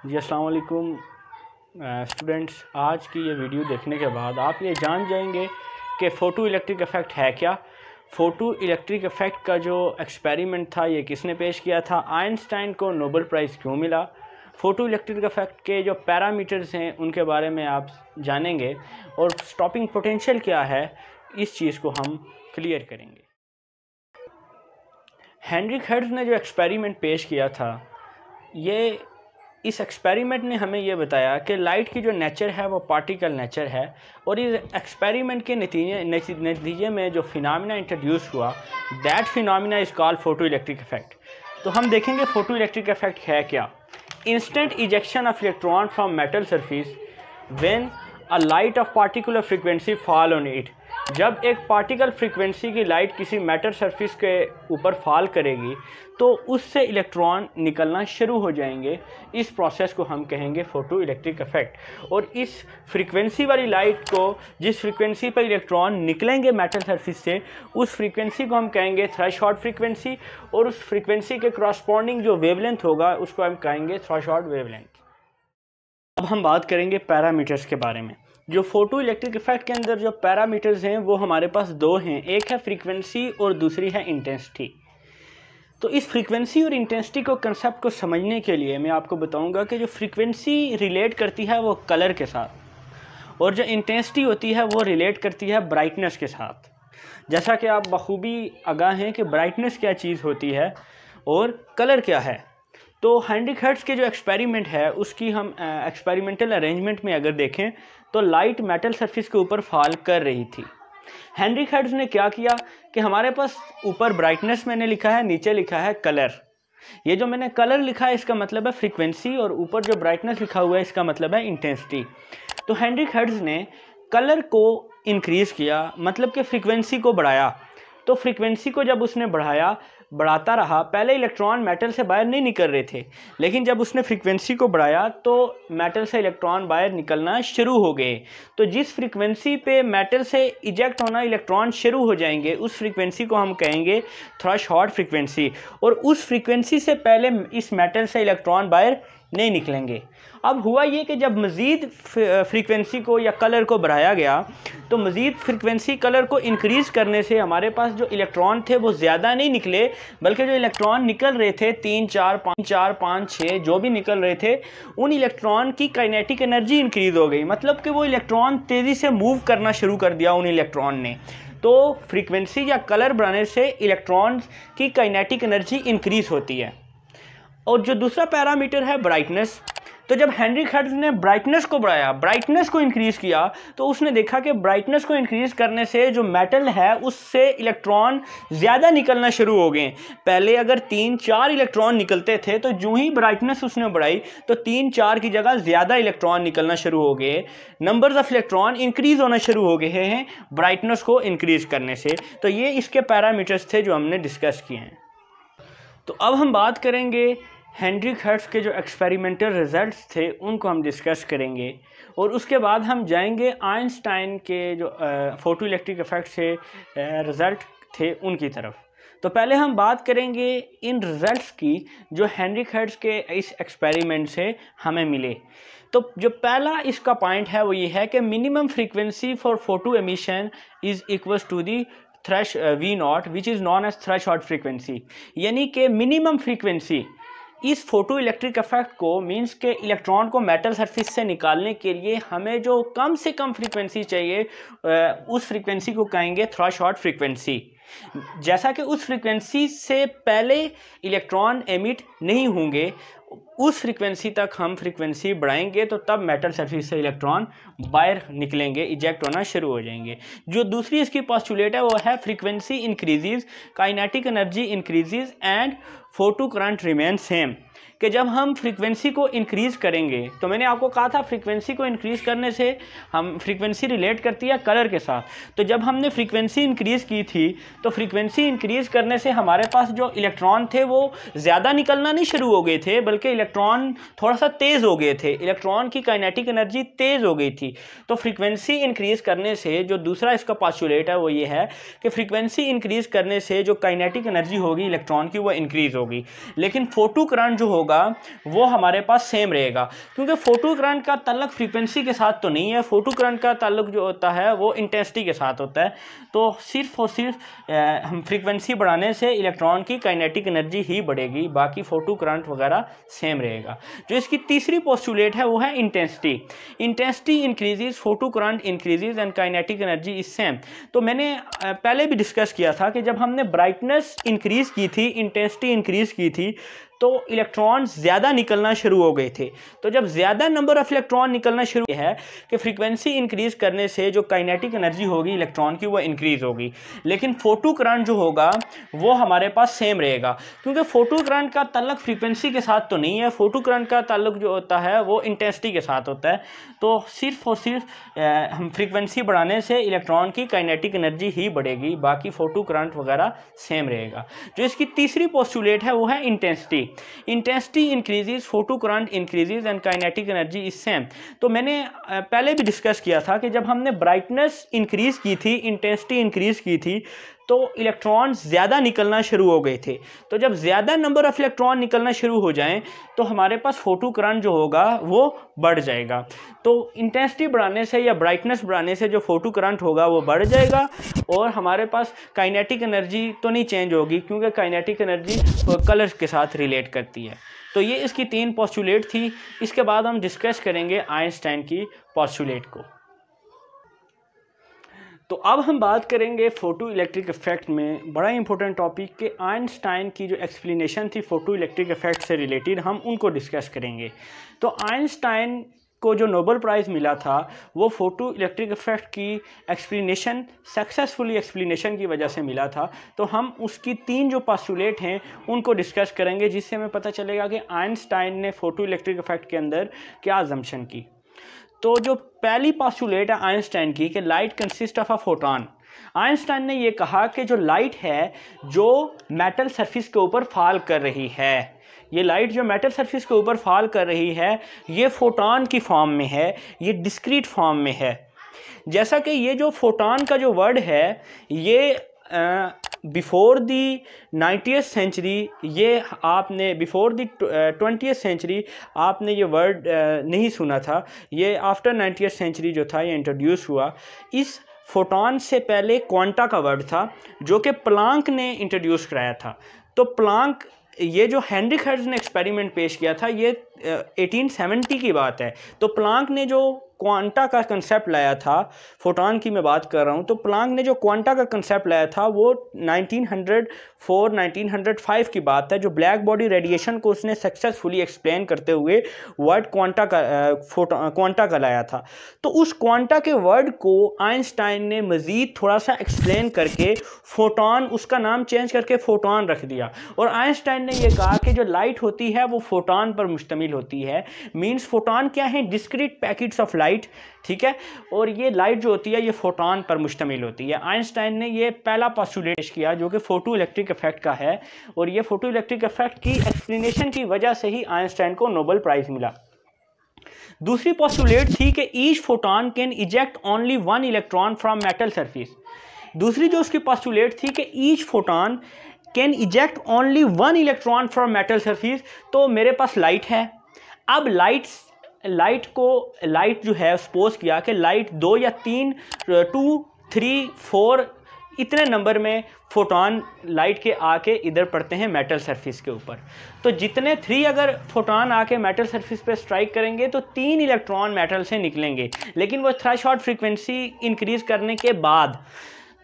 जी अस्सलाम वालेकुम स्टूडेंट्स। आज की ये वीडियो देखने के बाद आप ये जान जाएंगे कि फ़ोटो इलेक्ट्रिक इफ़ेक्ट है क्या। फ़ोटो इलेक्ट्रिक इफ़ेक्ट का जो एक्सपेरिमेंट था ये किसने पेश किया था, आइंस्टाइन को नोबेल प्राइज़ क्यों मिला, फ़ोटो इलेक्ट्रिक इफ़ेक्ट के जो पैरामीटर्स हैं उनके बारे में आप जानेंगे और स्टॉपिंग पोटेंशियल क्या है, इस चीज़ को हम क्लियर करेंगे। हेनरिक हर्ट्ज़ ने जो एक्सपेरिमेंट पेश किया था, ये इस एक्सपेरिमेंट ने हमें ये बताया कि लाइट की जो नेचर है वो पार्टिकल नेचर है, और इस एक्सपेरिमेंट के नतीजे में जो फिनोमेना इंट्रोड्यूस हुआ, that phenomena is called photo electric effect. तो हम देखेंगे फोटो इलेक्ट्रिक इफेक्ट है क्या। Instant ejection of electron from metal surface when a light of particular frequency fall on it. जब एक पार्टिकल फ्रीक्वेंसी की लाइट किसी मेटल सरफेस के ऊपर फॉल करेगी तो उससे इलेक्ट्रॉन निकलना शुरू हो जाएंगे। इस प्रोसेस को हम कहेंगे फोटो इलेक्ट्रिक इफेक्ट। और इस फ्रीक्वेंसी वाली लाइट को, जिस फ्रीक्वेंसी पर इलेक्ट्रॉन निकलेंगे मेटल सरफेस से, उस फ्रीक्वेंसी को हम कहेंगे थ्रेशोल्ड फ्रीक्वेंसी, और उस फ्रीक्वेंसी के करस्पॉन्डिंग जो वेवलेंथ होगा उसको हम कहेंगे थ्रेशोल्ड वेवलेंथ। अब हम बात करेंगे पैरामीटर्स के बारे में। जो फोटो इलेक्ट्रिक इफेक्ट के अंदर जो पैरामीटर्स हैं वो हमारे पास दो हैं, एक है फ्रीक्वेंसी और दूसरी है इंटेंसिटी। तो इस फ्रीक्वेंसी और इंटेंसिटी को कंसेप्ट को समझने के लिए मैं आपको बताऊंगा कि जो फ्रीक्वेंसी रिलेट करती है वो कलर के साथ, और जो इंटेंसिटी होती है वो रिलेट करती है ब्राइटनेस के साथ। जैसा कि आप बखूबी आगाह हैं कि ब्राइटनेस क्या चीज़ होती है और कलर क्या है। तो हेनरिक हर्ट्ज़ के जो एक्सपेरिमेंट है उसकी हम एक्सपेरिमेंटल अरेंजमेंट में अगर देखें तो लाइट मेटल सरफेस के ऊपर फॉल कर रही थी। हेनरिक हर्ट्ज़ ने क्या किया कि हमारे पास ऊपर ब्राइटनेस मैंने लिखा है, नीचे लिखा है कलर। ये जो मैंने कलर लिखा है इसका मतलब है फ्रीक्वेंसी, और ऊपर जो ब्राइटनेस लिखा हुआ है इसका मतलब है इंटेंसिटी। तो हेनरिक हर्ट्ज़ ने कलर को इंक्रीज़ किया, मतलब कि फ्रीक्वेंसी को बढ़ाया। तो फ्रीक्वेंसी को जब उसने बढ़ाता रहा, पहले इलेक्ट्रॉन मेटल से बाहर नहीं निकल रहे थे, लेकिन जब उसने फ्रीक्वेंसी को बढ़ाया तो मेटल से इलेक्ट्रॉन बाहर निकलना शुरू हो गए। तो जिस फ्रीक्वेंसी पे मेटल से इजेक्ट होना इलेक्ट्रॉन शुरू हो जाएंगे उस फ्रीक्वेंसी को हम कहेंगे थ्रेशोल्ड फ्रीक्वेंसी, और उस फ्रीक्वेंसी से पहले इस मेटल से इलेक्ट्रॉन बाहर नहीं निकलेंगे। अब हुआ ये कि जब मज़ीद फ्रीक्वेंसी को या कलर को बढ़ाया गया तो मज़ीद फ्रीक्वेंसी कलर को इंक्रीज़ करने से हमारे पास जो इलेक्ट्रॉन थे वो ज़्यादा नहीं निकले, बल्कि जो इलेक्ट्रॉन निकल रहे थे 3, 4, 5, 6 जो भी निकल रहे थे, उन इलेक्ट्रॉन की काइनेटिक एनर्जी इंक्रीज़ हो गई। मतलब कि वो इलेक्ट्रॉन तेज़ी से मूव करना शुरू कर दिया उन इलेक्ट्रॉन ने। तो फ्रीक्वेंसी या कलर बढ़ाने से इलेक्ट्रॉन की काइनेटिक एनर्जी इंक्रीज़ होती है। और जो दूसरा पैरामीटर है ब्राइटनेस, तो जब हेनरिक हर्ट्ज़ ने ब्राइटनेस को बढ़ाया, ब्राइटनेस को इंक्रीज़ किया, तो उसने देखा कि ब्राइटनेस को इंक्रीज़ करने से जो मेटल है उससे इलेक्ट्रॉन ज़्यादा निकलना शुरू हो गए। पहले अगर 3, 4 इलेक्ट्रॉन निकलते थे, तो जो ही ब्राइटनेस उसने बढ़ाई तो 3, 4 की जगह ज़्यादा इलेक्ट्रॉन निकलना शुरू हो गए। नंबर्स ऑफ इलेक्ट्रॉन इंक्रीज़ होना शुरू हो गए हैं ब्राइटनेस को इंक्रीज़ करने से। तो ये इसके पैरामीटर्स थे जो हमने डिस्कस किए हैं। तो अब हम बात करेंगे हेनरिक हर्ट्ज़ के जो एक्सपेरिमेंटल रिज़ल्ट्स थे उनको हम डिस्कस करेंगे, और उसके बाद हम जाएंगे आइंस्टाइन के जो फोटो इलेक्ट्रिक इफेक्ट से रिज़ल्ट थे उनकी तरफ। तो पहले हम बात करेंगे इन रिज़ल्ट्स की जो हेनरिक हर्ट्ज़ के इस एक्सपेरिमेंट से हमें मिले। तो जो पहला इसका पॉइंट है वो ये है कि minimum frequency for photo emission is equals to the V0 which is known as threshold frequency. यानी कि मिनिमम फ्रीक्वेंसी इस फोटो इलेक्ट्रिक इफेक्ट को मींस के इलेक्ट्रॉन को मेटल सरफेस से निकालने के लिए हमें जो कम से कम फ्रीक्वेंसी चाहिए उस फ्रीक्वेंसी को कहेंगे थ्रेशोल्ड फ्रीक्वेंसी। जैसा कि उस फ्रीक्वेंसी से पहले इलेक्ट्रॉन एमिट नहीं होंगे, उस फ्रीक्वेंसी तक हम फ्रीक्वेंसी बढ़ाएंगे तो तब मेटल सरफेस से इलेक्ट्रॉन बाहर निकलेंगे, इजेक्ट होना शुरू हो जाएंगे। जो दूसरी इसकी पोस्टुलेट है वो है frequency increases, kinetic energy increases and photo current remain same. कि जब हम फ्रीक्वेंसी को इंक्रीज़ करेंगे, तो मैंने आपको कहा था फ्रीक्वेंसी को इंक्रीज़ करने से हम फ्रीक्वेंसी रिलेट करती है कलर के साथ। तो जब हमने फ्रीक्वेंसी इंक्रीज़ की थी तो फ्रीक्वेंसी इंक्रीज़ करने से हमारे पास जो इलेक्ट्रॉन थे वो ज़्यादा निकलना नहीं शुरू हो गए थे, बल्कि बल्कि इलेक्ट्रॉन थोड़ा सा तेज़ हो गए थे, इलेक्ट्रॉन की काइनेटिक एनर्जी तेज़ हो गई थी। तो फ्रीक्वेंसी इंक्रीज़ करने से जो दूसरा इसका पोस्टुलेट है वो ये है कि फ्रीक्वेंसी इंक्रीज़ करने से जो काइनेटिक एनर्जी होगी इलेक्ट्रॉन की वो इंक्रीज़ होगी, लेकिन फोटो करंट जो होगा वो हमारे पास सेम रहेगा, क्योंकि फोटो करंट का ताल्लुक फ्रीक्वेंसी के साथ तो नहीं है, फोटो करंट का ताल्लुक जो होता है वो इंटेंसिटी के साथ होता है। तो सिर्फ और सिर्फ हम फ्रीक्वेंसी बढ़ाने से इलेक्ट्रॉन की काइनेटिक एनर्जी ही बढ़ेगी, बाकी फोटो करंट वगैरह सेम रहेगा। जो इसकी तीसरी पोस्टुलेट है वो है intensity. Intensity increases, photo current increases and kinetic energy is same. तो मैंने पहले भी डिस्कस किया था कि जब हमने ब्राइटनेस इंक्रीज़ की थी, इंटेंसिटी इंक्रीज़ की थी, तो इलेक्ट्रॉन ज़्यादा निकलना शुरू हो गए थे। तो जब ज़्यादा नंबर ऑफ़ इलेक्ट्रॉन निकलना शुरू है कि फ्रीक्वेंसी इंक्रीज़ करने से जो काइनेटिक एनर्जी होगी इलेक्ट्रॉन की वो इंक्रीज़ होगी, लेकिन फोटो करंट जो होगा वो हमारे पास सेम रहेगा, क्योंकि फोटो करंट का ताल्लुक फ्रीक्वेंसी के साथ तो नहीं है, फोटो करंट का ताल्लुक जो होता है वो इंटेंसिटी के साथ होता है। तो सिर्फ और सिर्फ हम फ्रीक्वेंसी बढ़ाने से इलेक्ट्रॉन की काइनेटिक एनर्जी ही बढ़ेगी, बाकी फोटो करंट वगैरह सेम रहेगा। जो इसकी तीसरी पोस्टुलेट है वो है intensity. Intensity increases, photo current increases and kinetic energy is same. तो मैंने पहले भी डिस्कस किया था कि जब हमने ब्राइटनेस इंक्रीज़ की थी, इंटेंसिटी इंक्रीज़ की थी, तो इलेक्ट्रॉन ज़्यादा निकलना शुरू हो गए थे। तो जब ज़्यादा नंबर ऑफ़ इलेक्ट्रॉन निकलना शुरू हो जाएं तो हमारे पास फोटो करंट जो होगा वो बढ़ जाएगा। तो इंटेंसिटी बढ़ाने से या ब्राइटनेस बढ़ाने से जो फोटो करंट होगा वो बढ़ जाएगा, और हमारे पास काइनेटिक एनर्जी तो नहीं चेंज होगी, क्योंकि काइनेटिक एनर्जी कलर के साथ रिलेट करती है। तो ये इसकी तीन पोस्टुलेट थी। इसके बाद हम डिस्कस करेंगे आइंस्टाइन की पोस्टुलेट को। तो अब हम बात करेंगे फोटो इलेक्ट्रिक इफेक्ट में बड़ा इंपॉर्टेंट टॉपिक के आइंस्टाइन की जो एक्सप्लेनेशन थी फोटो इलेक्ट्रिक इफेक्ट से रिलेटेड, हम उनको डिस्कस करेंगे। तो आइंस्टाइन को जो नोबेल प्राइज़ मिला था वो फोटो इलेक्ट्रिक इफेक्ट की एक्सप्लेनेशन, सक्सेसफुली एक्सप्लेनेशन की वजह से मिला था। तो हम उसकी तीन जो पोस्टुलेट हैं उनको डिस्कस करेंगे, जिससे हमें पता चलेगा कि आइंस्टाइन ने फोटो इलेक्ट्रिक इफेक्ट के अंदर क्या अजम्पशन की। तो जो पहली पोस्टुलेट है आइंस्टाइन की कि light consist of a photon. Einstein ने ये कहा कि जो लाइट है जो मेटल सरफेस के ऊपर फॉल कर रही है, ये लाइट जो मेटल सरफेस के ऊपर फॉल कर रही है ये फोटोन की फॉर्म में है, ये डिस्क्रीट फॉर्म में है। जैसा कि ये जो फोटोन का जो वर्ड है ये बिफोर दी 90th सेंचुरी, ये आपने बिफोर दी 20th सेंचुरी आपने ये वर्ड नहीं सुना था, ये आफ्टर 90th सेंचुरी जो था ये इंट्रोड्यूस हुआ। इस फोटोन से पहले क्वांटा का वर्ड था जो कि प्लांक ने इंट्रोड्यूस कराया था। तो प्लांक, ये जो हेनरिक हर्ट्ज़ ने एक्सपेरिमेंट पेश किया था ये 1870 की बात है। तो प्लांक ने जो क्वांटा का कंसेप्ट लाया था, फोटोन की मैं बात कर रहा हूँ, तो प्लांक ने जो क्वांटा का कंसेप्ट लाया था वो 1904-1905 की बात है, जो ब्लैक बॉडी रेडिएशन को उसने सक्सेसफुली एक्सप्लेन करते हुए वर्ड क्वांटा का लाया था। तो उस क्वांटा के वर्ड को आइंस्टाइन ने मज़ीद थोड़ा सा एक्सप्लेन करके फोटोन, उसका नाम चेंज करके फोटोन रख दिया। और आइंस्टाइन ने यह कहा कि जो लाइट होती है वो फोटोन पर मुश्तमिल होती है। मीन्स फोटोन क्या है? डिस्क्रीट पैकेट्स ऑफ लाइट, ठीक है, और ये लाइट जो होती है ये फोटोन पर मुश्तमिल होती है। आइंस्टाइन ने ये पहला पोस्टुलेट किया जो कि फोटो इलेक्ट्रिक इफेक्ट का है, और ये फोटो इलेक्ट्रिक इफेक्ट की एक्सप्लेनेशन की वजह से ही आइंस्टाइन को नोबेल प्राइज़ मिला। दूसरी पोस्टुलेट थी कि each photon can eject only one electron from metal surface. दूसरी जो उसकी पोस्टुलेट थी कि each photon can eject only one electron from metal surface. तो मेरे पास लाइट है, अब लाइट जो है सपोज किया कि लाइट 2 या 3 2 3 4 इतने नंबर में फोटोन लाइट के आके इधर पड़ते हैं मेटल सरफेस के ऊपर। तो जितने 3 अगर फोटोन आके मेटल सरफेस पे स्ट्राइक करेंगे तो 3 इलेक्ट्रॉन मेटल से निकलेंगे, लेकिन वो थ्रेशोल्ड फ्रीक्वेंसी इंक्रीज करने के बाद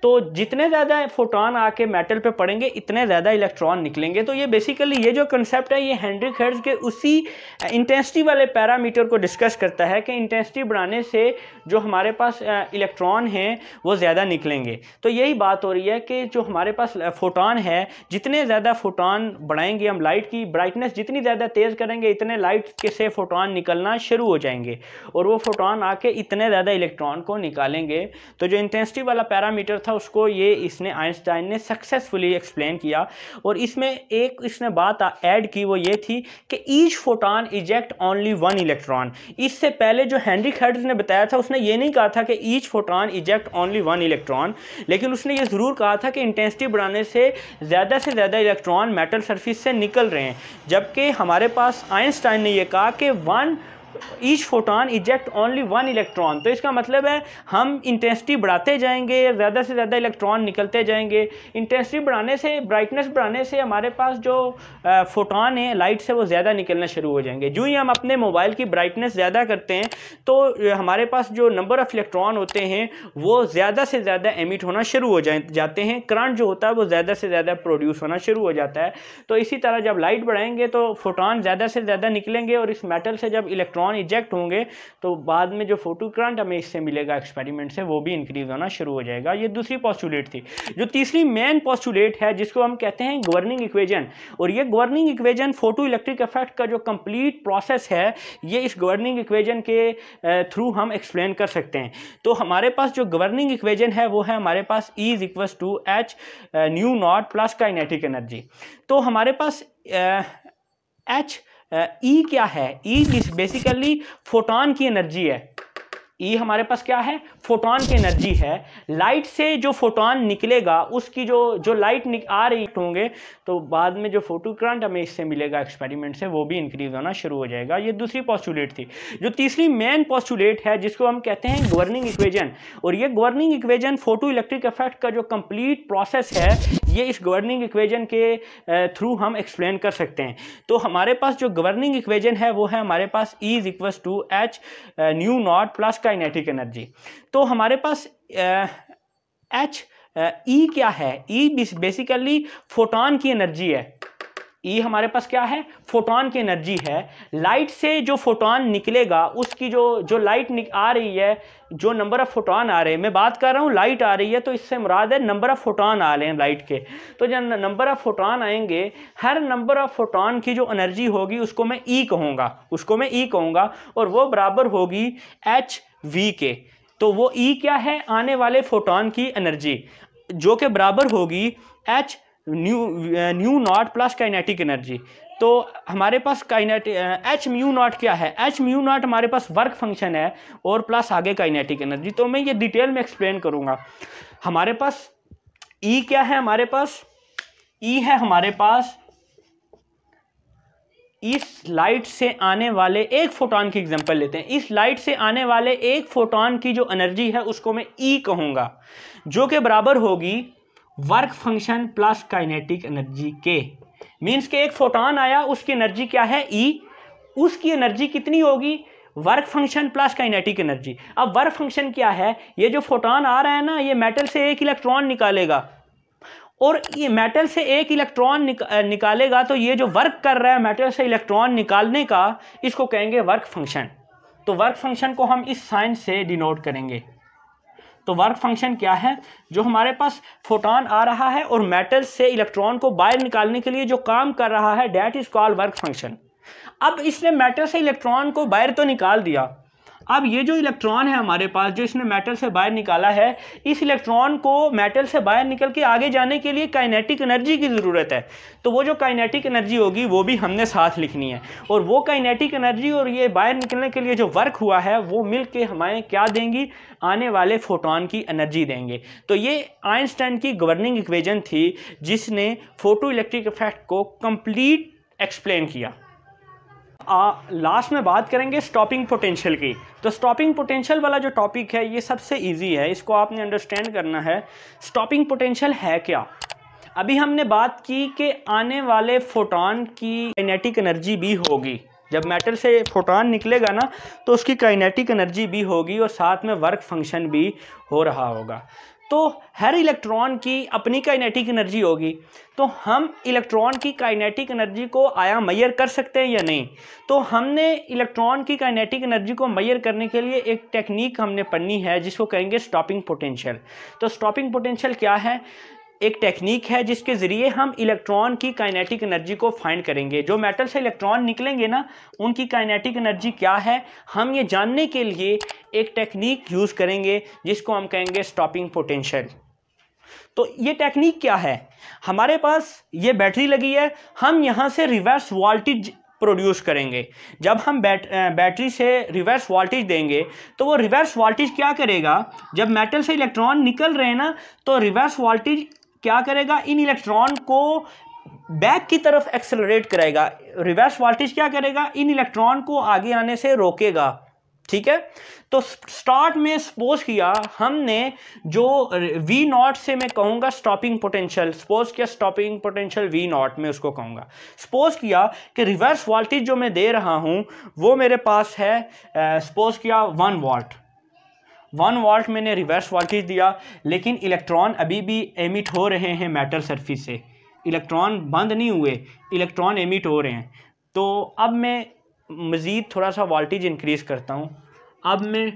तो जितने ज़्यादा फोटोन आके मेटल पे पड़ेंगे इतने ज़्यादा इलेक्ट्रॉन निकलेंगे। तो ये बेसिकली ये जो कंसेप्ट है ये हेनरिक हर्ट्ज़ के उसी इंटेंसिटी वाले पैरामीटर को डिस्कस करता है कि इंटेंसिटी बढ़ाने से जो हमारे पास इलेक्ट्रॉन हैं वो ज़्यादा निकलेंगे। तो यही बात हो रही है कि जो हमारे पास फोटोन है, जितने ज़्यादा फोटोन बढ़ाएंगे हम, लाइट की ब्राइटनेस जितनी ज़्यादा तेज़ करेंगे इतने लाइट के से फोटोन निकलना शुरू हो जाएंगे, और वो फोटोन आके इतने ज़्यादा इलेक्ट्रॉन को निकालेंगे। तो जो इंटेंसिटी वाला पैरामीटर था था उसको ये इसने आइंस्टाइन ने सक्सेसफुली एक्सप्लेन किया। और इसमें एक इसने बात ऐड की, वो ये थी कि each photon eject only one electron. इससे पहले जो हेनरिक हर्ट्ज ने बताया था उसने ये नहीं कहा था कि each photon eject only one electron, लेकिन उसने ये ज़रूर कहा था कि इंटेंसिटी बढ़ाने से ज़्यादा इलेक्ट्रॉन मेटल सरफेस से निकल रहे हैं। जबकि हमारे पास आइंस्टाइन ने यह कहा कि each photon eject only one electron. तो इसका मतलब है हम इंटेंसिटी बढ़ाते जाएंगे, ज़्यादा से ज़्यादा इलेक्ट्रॉन निकलते जाएंगे। इंटेंसिटी बढ़ाने से, ब्राइटनेस बढ़ाने से हमारे पास जो फोटॉन है लाइट से वो ज़्यादा निकलना शुरू हो जाएंगे। जो ही हम अपने मोबाइल की ब्राइटनेस ज़्यादा करते हैं तो हमारे पास जो नंबर ऑफ़ इलेक्ट्रॉन होते हैं वो ज़्यादा से ज़्यादा एमिट होना शुरू हो जाते हैं। करंट जो होता है वो ज़्यादा से ज़्यादा प्रोड्यूस होना शुरू हो जाता है। तो इसी तरह जब लाइट बढ़ाएंगे तो फोटॉन ज़्यादा से ज़्यादा निकलेंगे और इस मेटल से जब इलेक्ट्रॉन इजेक्ट होंगे तो बाद में जो फोटो करंट हमें इससे मिलेगा एक्सपेरिमेंट से वो भी इंक्रीज होना शुरू हो जाएगा। ये दूसरी पोस्टुलेट थी। जो तीसरी मेन पोस्टुलेट है जिसको हम कहते हैं गवर्निंग इक्वेशन, और ये governing equation photo electric effect का जो कंप्लीट प्रोसेस है ये इस गवर्निंग इक्वेशन के थ्रू हम एक्सप्लेन कर सकते हैं। तो हमारे पास जो गवर्निंग इक्वेशन है वो है हमारे पास E = H new not plus kinetic energy. तो हमारे पास H E क्या है? E बेसिकली फोटॉन की एनर्जी है। E हमारे पास क्या है? फोटॉन की एनर्जी है। लाइट से जो फोटॉन निकलेगा उसकी जो लाइट आ रही होंगे तो बाद में जो फोटो करंट हमें इससे मिलेगा एक्सपेरिमेंट से वो भी इंक्रीज होना शुरू हो जाएगा। ये दूसरी पोस्टुलेट थी। जो तीसरी मेन पोस्टुलेट है जिसको हम कहते हैं गवर्निंग इक्वेशन, और ये governing equation photo electric effect का जो कंप्लीट प्रोसेस है ये इस गवर्निंग इक्वेशन के थ्रू हम एक्सप्लेन कर सकते हैं। तो हमारे पास जो गवर्निंग इक्वेशन है वो है हमारे पास E = H new not plus kinetic energy. तो हमारे पास E क्या है? E बेसिकली फोटॉन की एनर्जी है। E हमारे पास क्या है? फोटॉन की एनर्जी है। लाइट से जो फोटॉन निकलेगा उसकी जो लाइट आ रही है, जो नंबर ऑफ फोटॉन आ रहे हैं, मैं बात कर रहा हूँ लाइट आ रही है तो इससे मुराद है नंबर ऑफ फोटॉन आ रहे हैं लाइट के। तो जब नंबर ऑफ फोटॉन आएंगे, हर नंबर ऑफ फोटॉन की जो एनर्जी होगी उसको मैं E कहूँगा, और वो बराबर होगी HV के। तो वो E क्या है? आने वाले फोटॉन की एनर्जी, जो कि बराबर होगी H new not plus kinetic energy. तो हमारे पास H म्यू नॉट क्या है? H म्यू नॉट हमारे पास वर्क फंक्शन है और प्लस आगे काइनेटिक एनर्जी। तो मैं ये डिटेल में एक्सप्लेन करूंगा। हमारे पास E क्या है? हमारे पास E है हमारे पास इस लाइट से आने वाले एक फोटॉन की एग्जांपल लेते हैं। इस लाइट से आने वाले एक फोटॉन की जो एनर्जी है उसको मैं E कहूँगा, जो कि बराबर होगी work function plus kinetic energy के। मीन्स के एक फोटॉन आया, उसकी एनर्जी क्या है? E। उसकी एनर्जी कितनी होगी? Work function plus kinetic energy. अब वर्क फंक्शन क्या है? ये जो फोटॉन आ रहा है ना, ये मेटल से एक इलेक्ट्रॉन निकालेगा, और ये मेटल से एक इलेक्ट्रॉन निकालेगा तो ये जो वर्क कर रहा है मेटल से इलेक्ट्रॉन निकालने का, इसको कहेंगे वर्क फंक्शन। तो वर्क फंक्शन को हम इस साइन से डिनोट करेंगे। तो वर्क फंक्शन क्या है? जो हमारे पास फोटॉन आ रहा है और मेटल से इलेक्ट्रॉन को बाहर निकालने के लिए जो काम कर रहा है, that is called work function. अब इसने मेटल से इलेक्ट्रॉन को बाहर तो निकाल दिया। अब ये जो इलेक्ट्रॉन है हमारे पास, जो इसने मेटल से बाहर निकाला है, इस इलेक्ट्रॉन को मेटल से बाहर निकल के आगे जाने के लिए काइनेटिक एनर्जी की ज़रूरत है। तो वो जो काइनेटिक एनर्जी होगी वो भी हमने साथ लिखनी है, और वो काइनेटिक एनर्जी और ये बाहर निकलने के लिए जो वर्क हुआ है वो मिल के हमें क्या देंगी? आने वाले फोटॉन की एनर्जी देंगे। तो ये आइंस्टाइन की गवर्निंग इक्वेशन थी जिसने फोटो इलेक्ट्रिक इफेक्ट को कंप्लीट एक्सप्लेन किया। लास्ट में बात करेंगे स्टॉपिंग पोटेंशियल की। तो स्टॉपिंग पोटेंशियल वाला जो टॉपिक है ये सबसे इजी है, इसको आपने अंडरस्टैंड करना है। स्टॉपिंग पोटेंशियल है क्या? अभी हमने बात की कि आने वाले फोटॉन की काइनेटिक एनर्जी भी होगी। जब मेटल से फोटॉन निकलेगा ना तो उसकी काइनेटिक एनर्जी भी होगी और साथ में वर्क फंक्शन भी हो रहा होगा। तो हर इलेक्ट्रॉन की अपनी काइनेटिक एनर्जी होगी। तो हम इलेक्ट्रॉन की काइनेटिक एनर्जी को आया मेजर कर सकते हैं या नहीं? तो हमने इलेक्ट्रॉन की काइनेटिक एनर्जी को मेजर करने के लिए एक टेक्निक हमने पढ़नी है जिसको कहेंगे स्टॉपिंग पोटेंशियल। तो स्टॉपिंग पोटेंशियल क्या है? एक टेक्निक है जिसके ज़रिए हम इलेक्ट्रॉन की काइनेटिक एनर्जी को फाइंड करेंगे। जो मेटल से इलेक्ट्रॉन निकलेंगे ना, उनकी काइनेटिक एनर्जी क्या है, हम ये जानने के लिए एक टेक्निक यूज़ करेंगे जिसको हम कहेंगे स्टॉपिंग पोटेंशियल। तो ये टेक्निक क्या है, हमारे पास ये बैटरी लगी है, हम यहाँ से रिवर्स वोल्टेज प्रोड्यूस करेंगे। जब हम बैटरी से रिवर्स वोल्टेज देंगे तो वो रिवर्स वोल्टेज क्या करेगा, जब मेटल से इलेक्ट्रॉन निकल रहे हैं ना, तो रिवर्स वोल्टेज क्या करेगा, इन इलेक्ट्रॉन को बैक की तरफ एक्सेलरेट करेगा। रिवर्स वोल्टेज क्या करेगा, इन इलेक्ट्रॉन को आगे आने से रोकेगा। ठीक है, तो स्टार्ट में सपोज किया हमने जो वी नॉट से मैं कहूँगा स्टॉपिंग पोटेंशियल, सपोज किया स्टॉपिंग पोटेंशियल वी नॉट में उसको कहूँगा। सपोज किया कि रिवर्स वोल्टेज जो मैं दे रहा हूँ वो मेरे पास है सपोज किया 1 वोल्ट। 1 वोल्ट मैंने रिवर्स वोल्टेज दिया, लेकिन इलेक्ट्रॉन अभी भी एमिट हो रहे हैं मेटल सरफेस से, इलेक्ट्रॉन बंद नहीं हुए, इलेक्ट्रॉन एमिट हो रहे हैं। तो अब मैं मज़ीद थोड़ा सा वोल्टेज इंक्रीज़ करता हूँ, अब मैं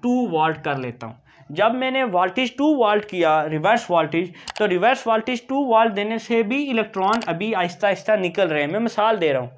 2 वोल्ट कर लेता हूँ। जब मैंने वोल्टेज 2 वोल्ट किया रिवर्स वोल्टेज, तो रिवर्स वोल्टेज 2 वोल्ट देने से भी इलेक्ट्रॉन अभी आहिस्ता आहिस्ता निकल रहे हैं। मैं मिसाल दे रहा हूँ,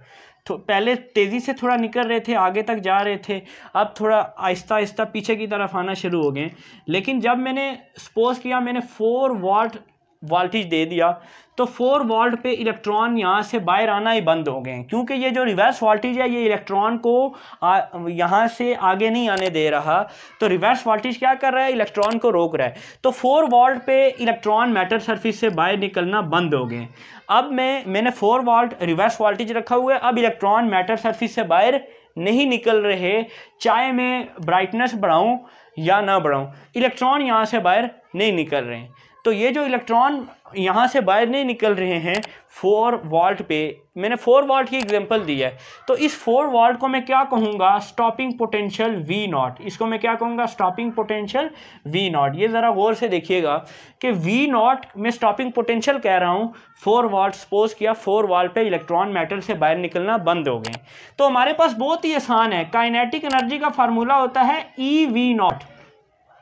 तो पहले तेज़ी से थोड़ा निकल रहे थे, आगे तक जा रहे थे, अब थोड़ा आहिस्ता आहिस्ता पीछे की तरफ आना शुरू हो गए। लेकिन जब मैंने सपोज किया मैंने 4 वोल्ट वोल्टेज दे दिया, तो 4 वोल्ट पे इलेक्ट्रॉन यहाँ से बाहर आना ही बंद हो गए हैं, क्योंकि ये जो रिवर्स वोल्टेज है ये इलेक्ट्रॉन को यहाँ से आगे नहीं आने दे रहा। तो रिवर्स वोल्टेज क्या कर रहा है, इलेक्ट्रॉन को रोक रहा है। तो 4 वोल्ट पे इलेक्ट्रॉन मेटल सरफेस से बाहर निकलना बंद हो गए। अब मैंने 4 वोल्ट रिवर्स वोल्टेज रखा हुआ है, अब इलेक्ट्रॉन मेटल सरफेस से बाहर नहीं निकल रहे, चाहे मैं ब्राइटनेस बढ़ाऊँ या ना बढ़ाऊँ, इलेक्ट्रॉन यहाँ से बाहर नहीं निकल रहे हैं। तो ये जो इलेक्ट्रॉन यहाँ से बाहर नहीं निकल रहे हैं 4 वोल्ट पे, मैंने 4 वोल्ट की एग्जांपल दी है, तो इस 4 वोल्ट को मैं क्या कहूँगा, स्टॉपिंग पोटेंशियल वी नॉट। इसको मैं क्या कहूँगा, स्टॉपिंग पोटेंशियल वी नॉट। ये ज़रा गौर से देखिएगा कि वी नॉट मैं स्टॉपिंग पोटेंशियल कह रहा हूँ, 4 वोल्ट सपोज किया 4 वोल्ट पे इलेक्ट्रॉन मेटल से बाहर निकलना बंद हो गए। तो हमारे पास बहुत ही आसान है, काइनेटिक एनर्जी का फार्मूला होता है ई V not,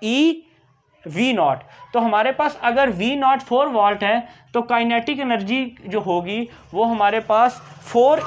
E V not. तो हमारे पास अगर वी नॉट 4 वोल्ट है तो काइनेटिक एनर्जी जो होगी वो हमारे पास 4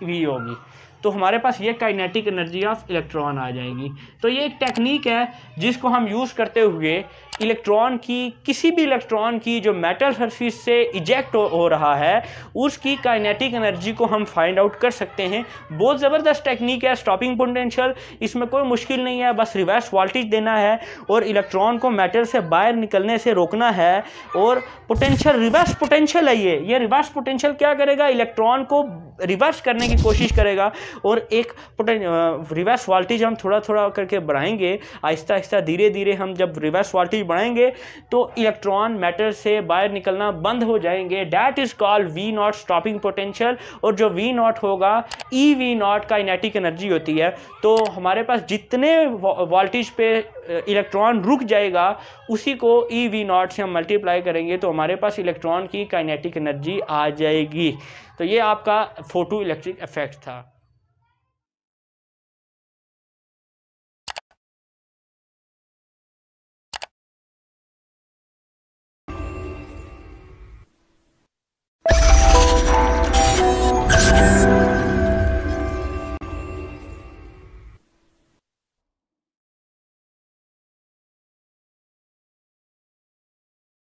वी होगी। तो हमारे पास ये काइनेटिक एनर्जी ऑफ इलेक्ट्रॉन आ जाएगी। तो ये एक टेक्निक है जिसको हम यूज़ करते हुए इलेक्ट्रॉन की, किसी भी इलेक्ट्रॉन की जो मेटल सरफेस से इजेक्ट हो रहा है उसकी काइनेटिक एनर्जी को हम फाइंड आउट कर सकते हैं। बहुत ज़बरदस्त टेक्निक है स्टॉपिंग पोटेंशियल, इसमें कोई मुश्किल नहीं है, बस रिवर्स वोल्टेज देना है और इलेक्ट्रॉन को मेटल से बाहर निकलने से रोकना है। और पोटेंशियल रिवर्स पोटेंशियल है ये रिवर्स पोटेंशियल क्या करेगा, इलेक्ट्रॉन को रिवर्स करने की कोशिश करेगा और एक रिवर्स वोल्टेज हम थोड़ा थोड़ा करके बढ़ाएंगे, आहिस्ता आहिस्ता धीरे धीरे हम जब रिवर्स वोल्टेज बढ़ाएंगे तो इलेक्ट्रॉन मेटल से बाहर निकलना बंद हो जाएंगे। That is called V naught stopping potential. और जो वी नॉट होगा E V naught kinetic energy होती है। तो हमारे पास जितने वोल्टेज पे इलेक्ट्रॉन रुक जाएगा उसी को ई वी नॉट से हम मल्टीप्लाई करेंगे तो हमारे पास इलेक्ट्रॉन की काइनेटिक एनर्जी आ जाएगी। तो ये आपका फोटो इलेक्ट्रिक इफेक्ट था।